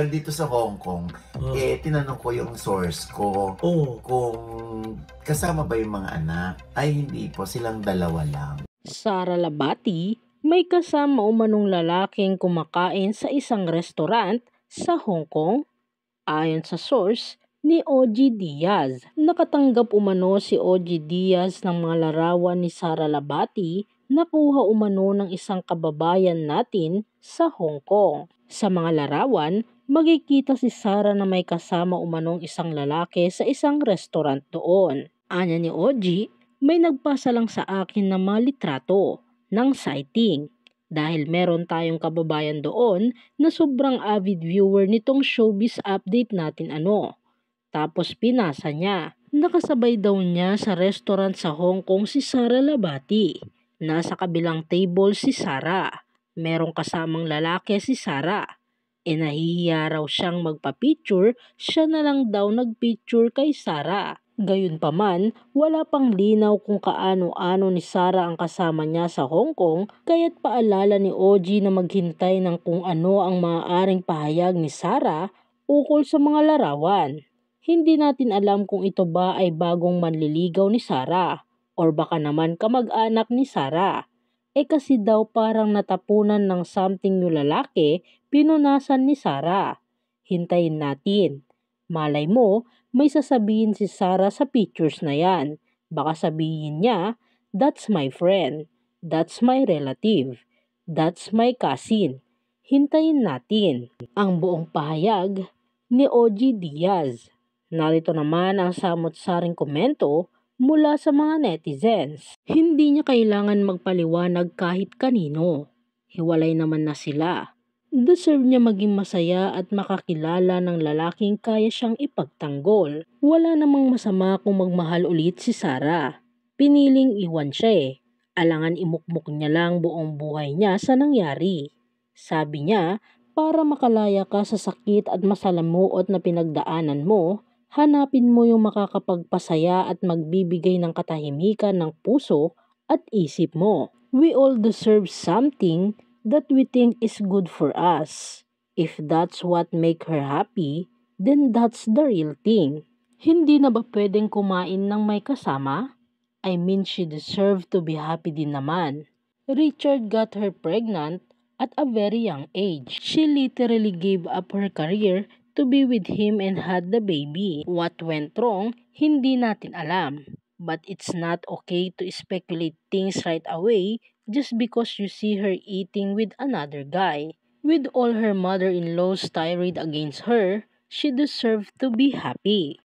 Pero dito sa Hong Kong, tinanong ko yung source ko kung kasama ba yung mga anak. Ay hindi po, silang dalawa lang. Sara Labati, may kasama umanong lalaking kumakain sa isang restaurant sa Hong Kong. Ayon sa source ni OG Diaz, nakatanggap umano si OG Diaz ng mga larawan ni Sara Labati na kuha umano ng isang kababayan natin sa Hong Kong. Sa mga larawan, makikita si Sara na may kasama umanong isang lalaki sa isang restaurant doon. Anya ni OG, may nagpasa lang sa akin ng mga litrato ng sighting dahil meron tayong kababayan doon na sobrang avid viewer nitong showbiz update natin Tapos pinasa niya. Nakasabay daw niya sa restaurant sa Hong Kong si Sara Labati. Nasa kabilang table si Sara. Merong kasamang lalaki si Sara. Nahihiya raw siyang magpa-picture, siya na lang daw nagpicture kay Sara. Gayunpaman, wala pang linaw kung kaano-ano ni Sara ang kasama niya sa Hong Kong, kaya't paalala ni OG na maghintay ng kung ano ang maaaring pahayag ni Sara ukol sa mga larawan. Hindi natin alam kung ito ba ay bagong manliligaw ni Sara or baka naman kamag-anak ni Sara. Kasi daw parang natapunan ng something yung lalaki, pinunasan ni Sara. Hintayin natin. Malay mo, may sasabihin si Sara sa pictures na yan. Baka sabihin niya, that's my friend, that's my relative, that's my cousin. Hintayin natin ang buong pahayag ni OG Diaz. Narito naman ang samot-saring komento mula sa mga netizens. Hindi niya kailangan magpaliwanag kahit kanino. Hiwalay naman na sila. Deserve niya maging masaya at makakilala ng lalaking kaya siyang ipagtanggol. Wala namang masama kung magmahal ulit si Sara. Piniling iwan siya Alangan imukmuk niya lang buong buhay niya sa nangyari. Sabi niya, para makalaya ka sa sakit at masalamuot na pinagdaanan mo, hanapin mo yung makakapagpasaya at magbibigay ng katahimikan ng puso at isip mo. We all deserve something that we think is good for us. If that's what make her happy, then that's the real thing. Hindi na ba pwedeng kumain ng may kasama? I mean, she deserved to be happy din naman. Richard got her pregnant at a very young age. She literally gave up her career to be with him and had the baby. What went wrong, hindi natin alam. But it's not okay to speculate things right away just because you see her eating with another guy. With all her mother-in-law's tirade against her, she deserved to be happy.